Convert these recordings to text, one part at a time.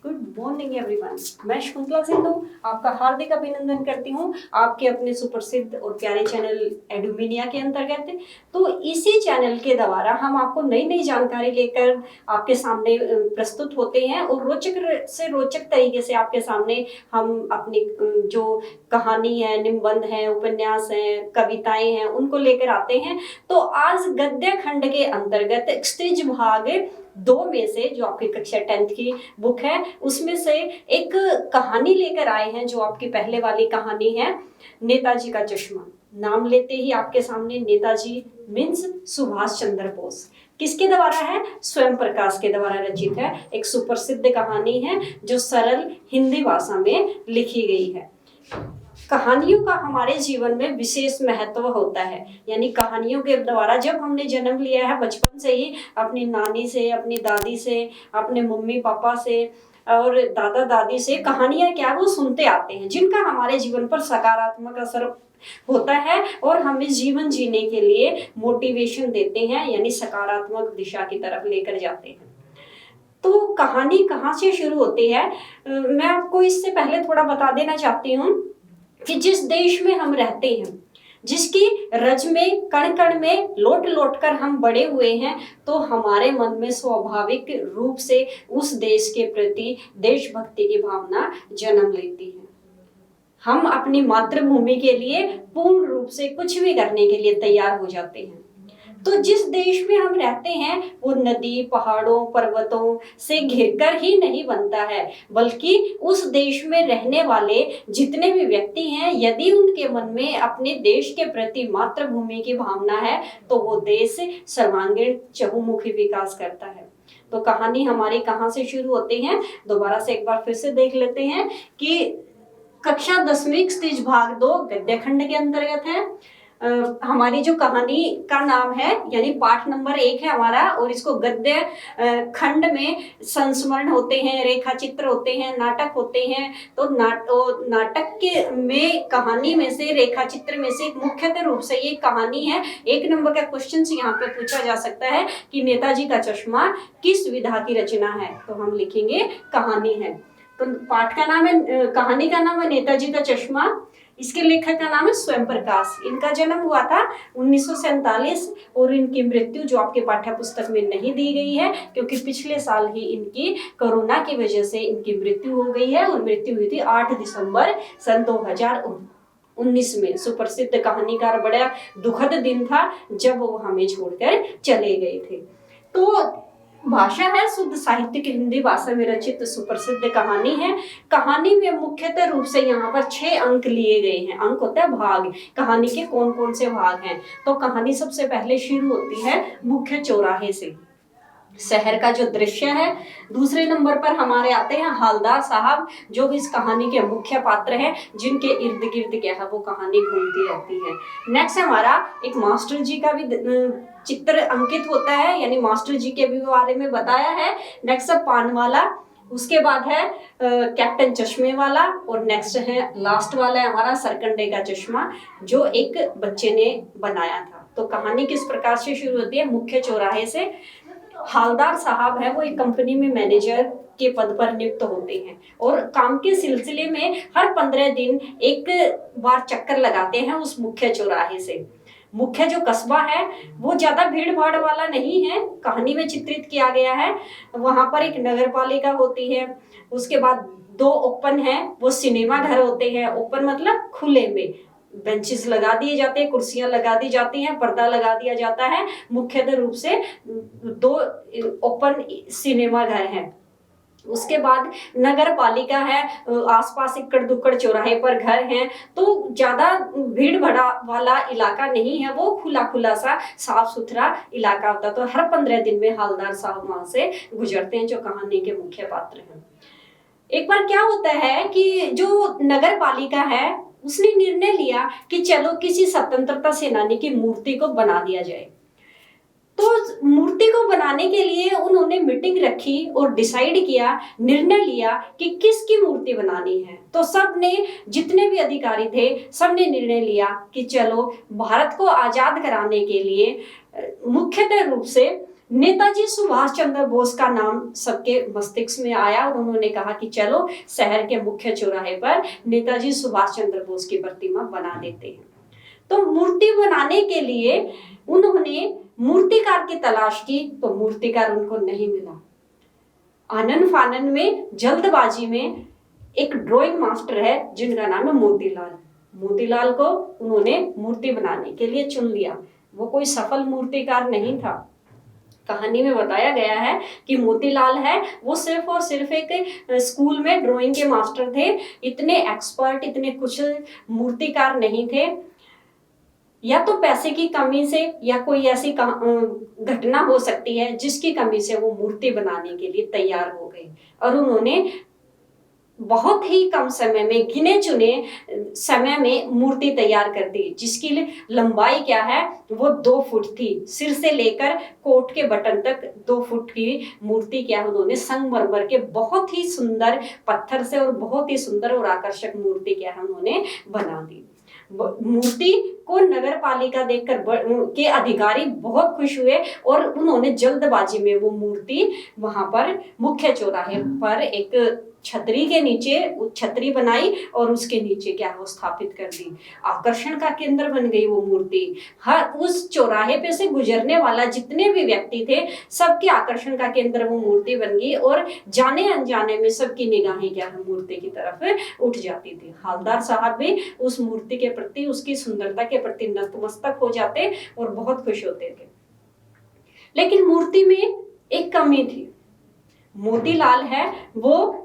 Good morning everyone. मैं शकुंतला सिंधु आपका हार्दिक अभिनंदन करती हूँ आपके अपने सुप्रसिद्ध और प्यारे चैनल एडुमिनिया के अंतर्गत। तो इसी चैनल के द्वारा हम आपको नई नई जानकारी लेकर आपके सामने प्रस्तुत होते हैं और रोचक से रोचक तरीके से आपके सामने हम अपनी जो कहानी है, निबंध है, उपन्यास है, कविताएं हैं, उनको लेकर आते हैं। तो आज गद्य खंड के अंतर्गत क्षितिज भाग 2 में से जो आपकी कक्षा 10th की बुक है उसमें से एक कहानी लेकर आए हैं, जो आपकी पहले वाली कहानी है नेताजी का चश्मा। नाम लेते ही आपके सामने नेताजी मीन्स सुभाष चंद्र बोस किसके द्वारा है? स्वयं प्रकाश के द्वारा रचित है। एक सुप्रसिद्ध कहानी है जो सरल हिंदी भाषा में लिखी गई है। कहानियों का हमारे जीवन में विशेष महत्व होता है, यानी कहानियों के द्वारा जब हमने जन्म लिया है बचपन से ही अपनी नानी से, अपनी दादी से, अपने मम्मी पापा से और दादा दादी से कहानियां क्या वो सुनते आते हैं, जिनका हमारे जीवन पर सकारात्मक असर होता है और हमें जीवन जीने के लिए मोटिवेशन देते हैं, यानी सकारात्मक दिशा की तरफ लेकर जाते हैं। तो कहानी कहाँ से शुरू होती है? मैं आपको इससे पहले थोड़ा बता देना चाहती हूँ कि जिस देश में हम रहते हैं, जिसकी रज में कण कण में लोट लोट कर हम बड़े हुए हैं, तो हमारे मन में स्वाभाविक रूप से उस देश के प्रति देशभक्ति की भावना जन्म लेती है। हम अपनी मातृभूमि के लिए पूर्ण रूप से कुछ भी करने के लिए तैयार हो जाते हैं। तो जिस देश में हम रहते हैं वो नदी, पहाड़ों, पर्वतों से घिरकर ही नहीं बनता है, बल्कि उस देश में रहने वाले जितने भी व्यक्ति हैं, यदि उनके मन में अपने देश के प्रति मातृभूमि की भावना है तो वो देश सर्वांगीण चहुमुखी विकास करता है। तो कहानी हमारी कहाँ से शुरू होती है, दोबारा से एक बार फिर से देख लेते हैं कि कक्षा 10वीं क्षितिज भाग 2 गद्य खंड के अंतर्गत है। हमारी जो कहानी का नाम है, यानी पाठ नंबर 1 है हमारा, और इसको गद्य खंड में संस्मरण होते हैं, रेखा चित्र होते हैं, नाटक होते हैं। तो नाटक के में कहानी में से, रेखा चित्र में से मुख्यतः रूप से ये कहानी है। 1 नंबर का क्वेश्चन यहाँ पे पूछा जा सकता है कि नेताजी का चश्मा किस विधा की रचना है, तो हम लिखेंगे कहानी है। तो पाठ का नाम है, कहानी का नाम है नेताजी का चश्मा। इसके लेखक का नाम है स्वयं प्रकाश। इनका जन्म हुआ था 1947 और इनकी मृत्यु जो आपके पाठ्य पुस्तक में नहीं दी गई है, क्योंकि पिछले साल ही इनकी कोरोना की वजह से इनकी मृत्यु हो गई है, और मृत्यु हुई थी 8 दिसंबर सन 2019 में। सुप्रसिद्ध कहानीकार, बड़ा दुखद दिन था जब वो हमें छोड़कर चले गए थे। तो भाषा है शुद्ध साहित्यिक हिंदी भाषा में रचित सुप्रसिद्ध कहानी है। कहानी में मुख्यतः रूप से यहाँ पर 6 अंक लिए गए हैं। अंक होता है भाग, कहानी के कौन कौन से भाग हैं। तो कहानी सबसे पहले शुरू होती है मुख्य चौराहे से, शहर का जो दृश्य है। दूसरे नंबर पर हमारे आते हैं हालदार साहब, जो इस कहानी के मुख्य पात्र हैं, जिनके इर्द गिर्द क्या है वो कहानी घूमती रहती है। नेक्स्ट हमारा एक मास्टर जी का भी चित्र अंकित होता है, यानी मास्टर जी के भी बारे में बताया है। नेक्स्ट है पान वाला, उसके बाद है कैप्टन चश्मे वाला, और नेक्स्ट है लास्ट वाला है हमारा सरकंडे का चश्मा, जो एक बच्चे ने बनाया था। तो कहानी किस प्रकार से शुरू होती है? मुख्य चौराहे से। हालदार साहब है वो एक कंपनी में मैनेजर के पद पर नियुक्त होते हैं और काम के सिलसिले में हर 15 दिन एक बार चक्कर लगाते हैं उस मुख्य चौराहे से। मुख्य जो कस्बा है वो ज्यादा भीड़ भाड़ वाला नहीं है, कहानी में चित्रित किया गया है। वहां पर एक नगर पालिका होती है, उसके बाद 2 ओपन है, वो सिनेमा घर होते हैं। ओपन मतलब खुले में, बेंचेस लगा दिए जाते हैं, कुर्सियां लगा दी जाती हैं, पर्दा लगा दिया जाता है। मुख्यतः रूप से 2 ओपन सिनेमा घर हैं। उसके बाद नगर पालिका है, आसपास इक्कड़ दुक्कड़ चौराहे पर घर हैं। तो ज्यादा भीड़ भड़ा वाला इलाका नहीं है, वो खुला खुला सा साफ सुथरा इलाका होता है। तो हर 15 दिन में हालदार साहब वहां से गुजरते हैं, जो कहानी के मुख्य पात्र हैं। एक बार क्या होता है कि जो नगर पालिका है उसने निर्णय लिया कि चलो किसी स्वतंत्रता सेनानी की मूर्ति को बना दिया जाए। तो मूर्ति को बनाने के लिए उन्होंने मीटिंग रखी और डिसाइड किया, निर्णय लिया कि किसकी मूर्ति बनानी है। तो सब ने, जितने भी अधिकारी थे, सब ने निर्णय लिया कि चलो भारत को आजाद कराने के लिए मुख्यतः रूप से नेताजी सुभाष चंद्र बोस का नाम सबके मस्तिष्क में आया और उन्होंने कहा कि चलो शहर के मुख्य चौराहे पर नेताजी सुभाष चंद्र बोस की प्रतिमा बना देते हैं। तो मूर्ति बनाने के लिए उन्होंने मूर्तिकार की तलाश की, तो मूर्तिकार उनको नहीं मिला। आनन फानन में, जल्दबाजी में एक ड्राइंग मास्टर है जिनका नाम है मोतीलाल। मोतीलाल को उन्होंने मूर्ति बनाने के लिए चुन लिया। वो कोई सफल मूर्तिकार नहीं था। कहानी में बताया गया है कि मोतीलाल है वो सिर्फ और सिर्फ एक स्कूल में ड्राइंग के मास्टर थे। इतने एक्सपर्ट, इतने कुशल मूर्तिकार नहीं थे। या तो पैसे की कमी से या कोई ऐसी घटना हो सकती है जिसकी कमी से वो मूर्ति बनाने के लिए तैयार हो गए और उन्होंने बहुत ही कम समय में, गिने चुने समय में मूर्ति तैयार कर दी, जिसकी लंबाई क्या है, वो 2 फुट थी। सिर से लेकर कोट के बटन तक 2 फुट की मूर्ति क्या है उन्होंने संगमरमर के बहुत ही सुंदर पत्थर से और बहुत ही सुंदर और आकर्षक मूर्ति क्या है उन्होंने बना दी। मूर्ति को नगर पालिका देखकर के अधिकारी बहुत खुश हुए और उन्होंने जल्दबाजी में वो मूर्ति वहां पर मुख्य चौराहे पर एक छतरी के नीचे छतरी बनाई और उसके नीचे क्या वो स्थापित कर दी। आकर्षण का केंद्र बन गई वो मूर्ति। हर उस चौराहे पे से गुजरने वाला जितने भी व्यक्ति थे सबके आकर्षण का केंद्र वो मूर्ति बन गई और जाने अनजाने में सबकी निगाहें क्या है मूर्ति की तरफ उठ जाती थी। हवलदार साहब भी उस मूर्ति के प्रति, उसकी सुंदरता के प्रति नतमस्तक हो जाते और बहुत खुश होते थे। लेकिन मूर्ति में एक कमी थी। मोतीलाल है वो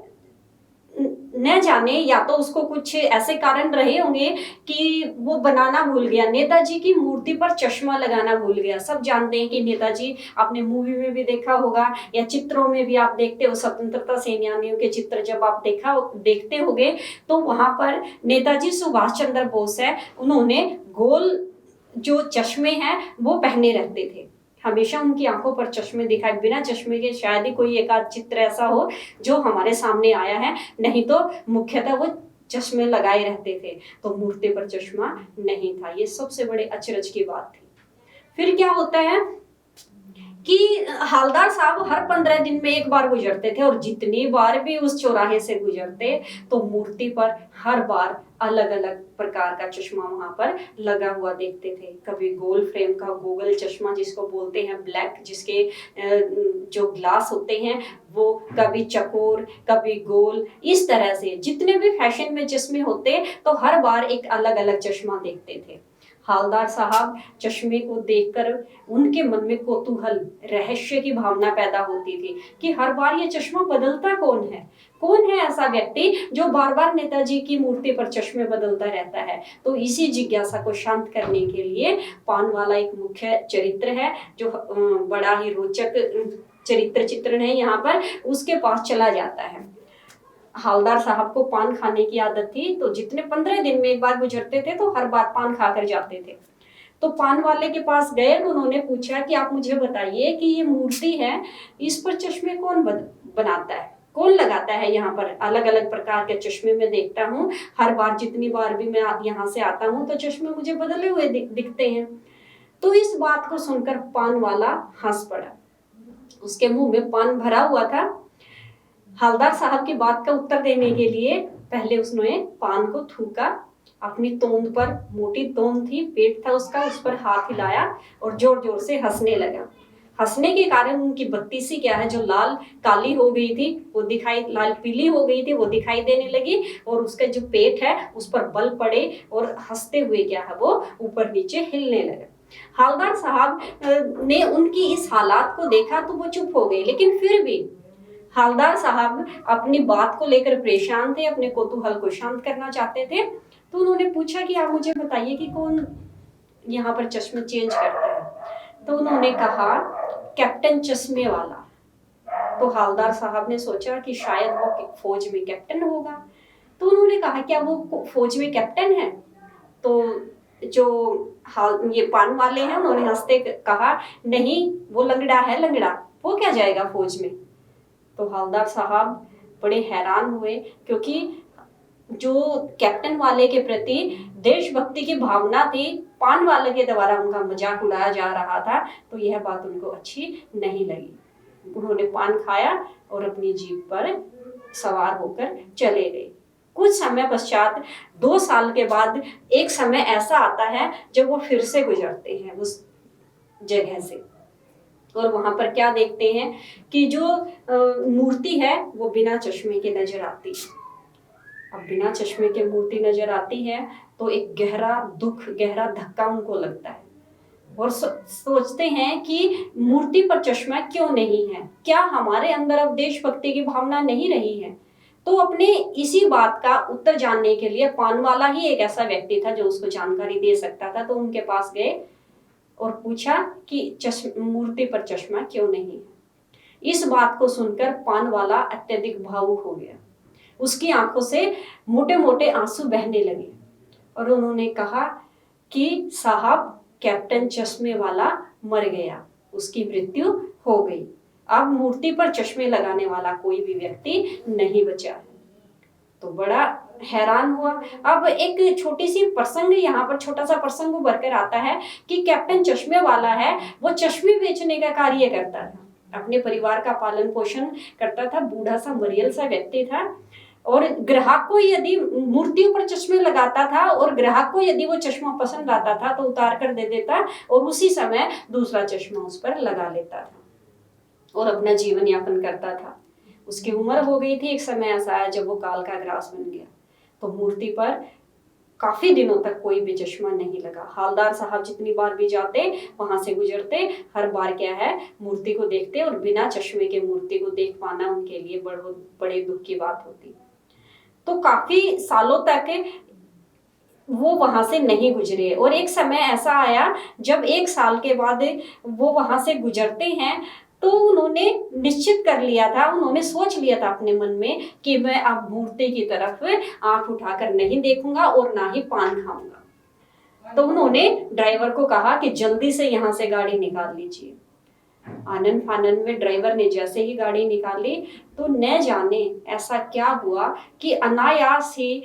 न जाने, या तो उसको कुछ ऐसे कारण रहे होंगे कि वो बनाना भूल गया, नेताजी की मूर्ति पर चश्मा लगाना भूल गया। सब जानते हैं कि नेताजी, आपने मूवी में भी देखा होगा या चित्रों में भी आप देखते हो, स्वतंत्रता सेनानियों के चित्र जब आप देखते होगे तो वहां पर नेताजी सुभाष चंद्र बोस है, उन्होंने गोल जो चश्मे हैं वो पहने रहते थे। हमेशा उनकी आंखों पर चश्मे दिखाई, बिना चश्मे के शायद ही कोई एक आध चित्र ऐसा हो जो हमारे सामने आया है, नहीं तो मुख्यतः वो चश्मे लगाए रहते थे। तो मूर्ति पर चश्मा नहीं था। ये सबसे बड़े अचरज की बात थी। फिर क्या होता है कि हवलदार साहब हर 15 दिन में एक बार गुजरते थे और जितनी बार भी उस चौराहे से गुजरते तो मूर्ति पर हर बार अलग अलग प्रकार का चश्मा वहां पर लगा हुआ देखते थे। कभी गोल फ्रेम का गोगल चश्मा जिसको बोलते हैं, ब्लैक, जिसके जो ग्लास होते हैं वो, कभी चकोर, कभी गोल, इस तरह से जितने भी फैशन में चश्मे होते तो हर बार एक अलग अलग चश्मा देखते थे। हवलदार साहब चश्मे को देखकर उनके मन में कौतूहल, रहस्य की भावना पैदा होती थी कि हर बार ये चश्मा बदलता कौन है, कौन है ऐसा व्यक्ति जो बार बार नेताजी की मूर्ति पर चश्मे बदलता रहता है। तो इसी जिज्ञासा को शांत करने के लिए पान वाला एक मुख्य चरित्र है जो बड़ा ही रोचक चरित्र चित्रण है यहाँ पर, उसके पास चला जाता है। हवलदार साहब को पान खाने की आदत थी, तो जितने 15 दिन में एक बार गुजरते थे तो हर बार पान खाकर जाते थे। तो पान वाले के पास गए, उन्होंने पूछा कि आप मुझे बताइए कि ये मूर्ति है, इस पर चश्मे कौन बनाता है, कौन लगाता है? यहाँ पर अलग अलग प्रकार के चश्मे में देखता हूँ, हर बार जितनी बार भी मैं यहाँ से आता हूँ तो चश्मे मुझे बदले हुए दिखते हैं। तो इस बात को सुनकर पान वाला हंस पड़ा। उसके मुंह में पान भरा हुआ था। हवलदार साहब की बात का उत्तर देने के लिए पहले उसने पान को थूका, अपनी तोंद पर, मोटी तोंद थी, पेट था उसका, उस पर हाथ हिलाया और जोर जोर से हंसने लगा। हंसने के कारण उनकी बत्ती सी क्या है जो लाल काली हो गई थी वो दिखाई, लाल पीली हो गई थी वो दिखाई देने लगी और उसका जो पेट है उस पर बल पड़े और हंसते हुए क्या है वो ऊपर नीचे हिलने लगा। हवलदार साहब ने उनकी इस हालात को देखा तो वो चुप हो गए, लेकिन फिर भी हवलदार साहब अपनी बात को लेकर परेशान थे, अपने कौतूहल को शांत करना चाहते थे। तो उन्होंने पूछा कि आप मुझे बताइए कि कौन यहाँ पर चश्मे चेंज करता है? तो उन्होंने कहा कैप्टन चश्मे वाला। तो हवलदार साहब ने सोचा कि शायद वो फौज में कैप्टन होगा। तो उन्होंने कहा क्या वो फौज में कैप्टन है? तो जो ये पान वाले हैं उन्होंने हंसते कहा नहीं, वो लंगड़ा है, लंगड़ा, वो क्या जाएगा फौज में? तो हवलदार साहब बड़े हैरान हुए, क्योंकि जो कैप्टन वाले के प्रति देशभक्ति की भावना थी पान वाले के द्वारा उनका मजाक उड़ाया जा रहा था, तो यह बात उनको अच्छी नहीं लगी। उन्होंने पान खाया और अपनी जीप पर सवार होकर चले गए। कुछ समय पश्चात 2 साल के बाद एक समय ऐसा आता है जब वो फिर से गुजरते हैं उस जगह से, और वहां पर क्या देखते हैं कि जो मूर्ति है वो बिना चश्मे के नजर आती है। अब बिना चश्मे के मूर्ति नजर आती है तो एक गहरा दुख, गहरा धक्का उनको लगता है और सोचते हैं कि मूर्ति पर चश्मा क्यों नहीं है, क्या हमारे अंदर अब देशभक्ति की भावना नहीं रही है। तो अपने इसी बात का उत्तर जानने के लिए पान वाला ही एक ऐसा व्यक्ति था जो उसको जानकारी दे सकता था, तो उनके पास गए और पूछा कि मूर्ति पर चश्मा क्यों नहीं है। इस बात को सुनकर पान वाला अत्यधिक भावुक हो गया, उसकी आंखों से मोटे मोटे आंसू बहने लगे और उन्होंने कहा कि साहब, कैप्टन चश्मे वाला मर गया, उसकी मृत्यु हो गई, अब मूर्ति पर चश्मे लगाने वाला कोई भी व्यक्ति नहीं बचा है। तो बड़ा हैरान हुआ। अब एक छोटी सी प्रसंग यहाँ पर, छोटा सा प्रसंग उभर कर आता है कि कैप्टन चश्मे वाला है, वो चश्मे बेचने का कार्य करता था, अपने परिवार का पालन पोषण करता था, बूढ़ा सा मरियल सा व्यक्ति था, और ग्राहक को यदि मूर्तियों पर चश्मे लगाता था और ग्राहक को यदि वो चश्मा पसंद आता था तो उतार कर दे देता और उसी समय दूसरा चश्मा उस पर लगा लेता था और अपना जीवन यापन करता था। उसकी उम्र हो गई थी, एक समय ऐसा आया जब वो काल का ग्रास बन गया, तो मूर्ति पर काफी दिनों तक कोई भी चश्मा नहीं लगा। हालदार साहब जितनी बार भी जाते, वहां से गुजरते, हर बार क्या है, मूर्ति को देखते और बिना चश्मे के मूर्ति को देख पाना उनके लिए बड़े दुख की बात होती। तो काफी सालों तक वो वहां से नहीं गुजरे और एक समय ऐसा आया जब 1 साल के बाद वो वहां से गुजरते हैं, तो उन्होंने निश्चित कर लिया था, उन्होंने सोच लिया था अपने मन में कि मैं अब मूर्ति की तरफ आंख उठाकर नहीं देखूंगा और ना ही पान खाऊंगा। तो उन्होंने ड्राइवर को कहा कि जल्दी से यहाँ से गाड़ी निकाल लीजिए। आनन फानन में ड्राइवर ने जैसे ही गाड़ी निकाली तो न जाने ऐसा क्या हुआ कि अनायास ही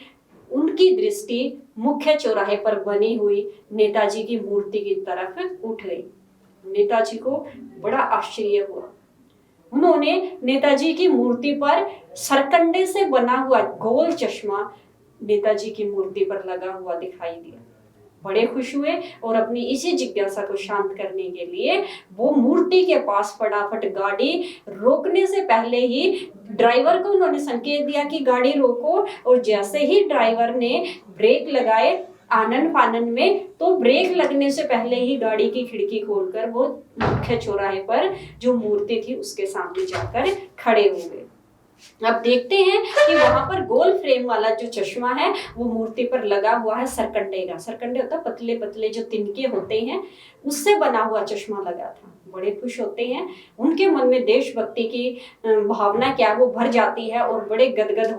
उनकी दृष्टि मुख्य चौराहे पर बनी हुई नेताजी की मूर्ति की तरफ उठ गई। नेताजी को बड़ा आश्चर्य हुआ। उन्होंने नेताजी की मूर्ति पर सरकंडे से बना हुआ गोल चश्मा नेताजी की मूर्ति पर लगा हुआ दिखाई दिया। बड़े खुश हुए और अपनी इसी जिज्ञासा को शांत करने के लिए वो मूर्ति के पास फटाफट गाड़ी रोकने से पहले ही ड्राइवर को उन्होंने संकेत दिया कि गाड़ी रोको, और जैसे ही ड्राइवर ने ब्रेक लगाए आनन फानन में, तो ब्रेक लगने से पहले ही गाड़ी की खिड़की खोलकर वो मुख्य चौराहे पर जो मूर्ति थी उसके सामने जाकर खड़े हो गए। अब देखते हैं कि वहां पर गोल फ्रेम वाला जो चश्मा है वो मूर्ति पर लगा हुआ है सरकंडे का। सरकंडे होता है पतले पतले जो तिनके होते हैं, उससे बना हुआ चश्मा लगा था। बड़े खुश होते हैं, उनके मन में देशभक्ति की भावना क्या वो भर जाती है और बड़े गदगद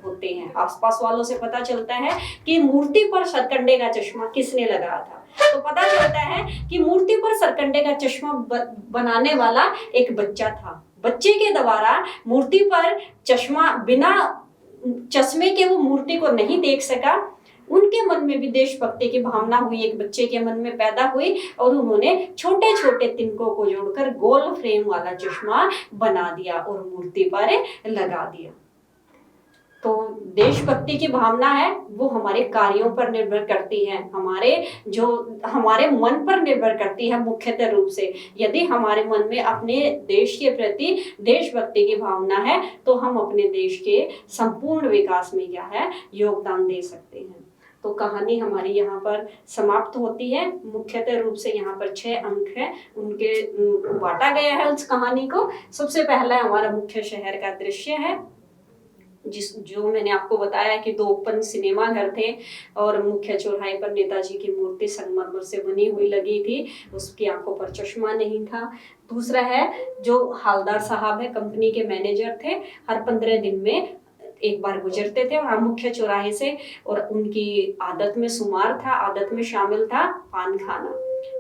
होते हैं। आसपास वालों से पता चलता है कि मूर्ति पर सरकंडे का चश्मा किसने लगाया था, तो पता चलता है कि मूर्ति पर सरकंडे का चश्मा बनाने वाला एक बच्चा था। बच्चे के द्वारा मूर्ति पर चश्मा, बिना चश्मे के वो मूर्ति को नहीं देख सका। उनके मन में भी देशभक्ति की भावना हुई, एक बच्चे के मन में पैदा हुई और उन्होंने छोटे छोटे तिनकों को जोड़कर गोल फ्रेम वाला चश्मा बना दिया और मूर्ति पर लगा दिया। तो देशभक्ति की भावना है वो हमारे कार्यों पर निर्भर करती है, हमारे मन पर निर्भर करती है मुख्यतः रूप से। यदि हमारे मन में अपने देश के प्रति देशभक्ति की भावना है तो हम अपने देश के संपूर्ण विकास में क्या है योगदान दे सकते हैं। तो कहानी हमारी यहाँ पर समाप्त होती है। मुख्यतः रूप से यहाँ पर 6 अंक है, उनके बांटा गया है उस कहानी को। सबसे पहला हमारा मुख्य शहर का दृश्य है, जो मैंने आपको बताया कि 2 ओपन सिनेमा घर थे और मुख्य चौराहे पर नेताजी की मूर्ति संगमरमर से बनी हुई लगी थी, उसकी आंखों पर चश्मा नहीं था। दूसरा है जो हालदार साहब है, कंपनी के मैनेजर थे, हर 15 दिन में एक बार गुजरते थे वहां मुख्य चौराहे से, और उनकी आदत में शुमार था, आदत में शामिल था पान खाना।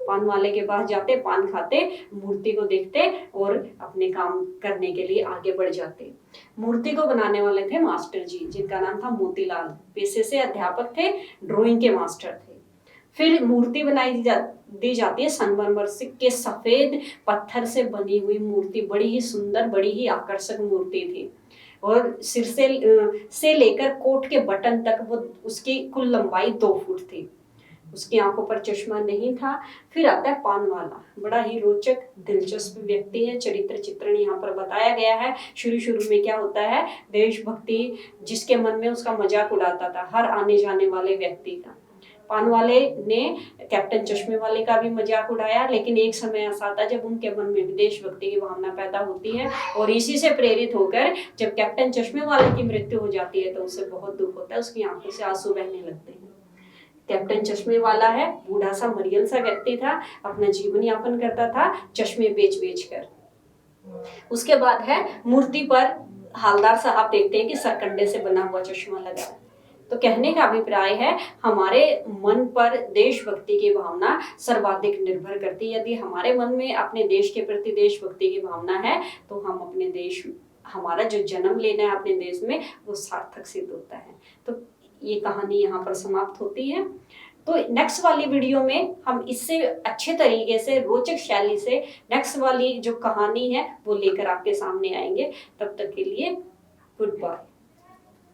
पान वाले के पास जाते, पान खाते, मूर्ति को देखते और अपने काम करने के लिए आगे बढ़ जाते। मूर्ति को बनाने वाले थे मास्टर जी, जिनका नाम था मोतीलाल, पेशे से अध्यापक थे, ड्राइंग के मास्टर थे। फिर मूर्ति दी जाती है संगमरमर के सफेद पत्थर से बनी हुई मूर्ति, बड़ी ही सुंदर, बड़ी ही आकर्षक मूर्ति थी। और सिर से लेकर कोट के बटन तक वो उसकी कुल लंबाई 2 फुट थी। उसकी आंखों पर चश्मा नहीं था। फिर आता है पानवाला, बड़ा ही रोचक दिलचस्प व्यक्ति है। चरित्र चित्रण यहाँ पर बताया गया है। शुरू में क्या होता है, देशभक्ति जिसके मन में, उसका मजाक उड़ाता था हर आने जाने वाले व्यक्ति का। पानवाले ने कैप्टन चश्मे वाले का भी मजाक उड़ाया, लेकिन एक समय ऐसा आता है जब उनके मन में भी देशभक्ति की भावना पैदा होती है, और इसी से प्रेरित होकर जब कैप्टन चश्मे वाले की मृत्यु हो जाती है तो उसे बहुत दुख होता है, उसकी आंखों से आंसू बहने लगते हैं। कैप्टन चश्मे वाला है, बूढ़ा सा मरियल सा व्यक्ति था, अपना जीवन यापन करता था चश्मे बेच कर। उसके बाद है मूर्ति पर हालदार साहब देखते हैं कि सरकंडे से बना हुआ चश्मा लगा है। तो कहने का अभिप्राय है, हमारे मन पर देशभक्ति की भावना सर्वाधिक निर्भर करती है। यदि हमारे मन में अपने देश के प्रति देशभक्ति की भावना है तो हम अपने देश, हमारा जो जन्म लेना है अपने देश में, वो सार्थक सिद्ध होता है। तो ये कहानी यहाँ पर समाप्त होती है। तो नेक्स्ट वाली वीडियो में हम इससे अच्छे तरीके से, रोचक शैली से नेक्स्ट वाली जो कहानी है वो लेकर आपके सामने आएंगे। तब तक के लिए गुड बाय।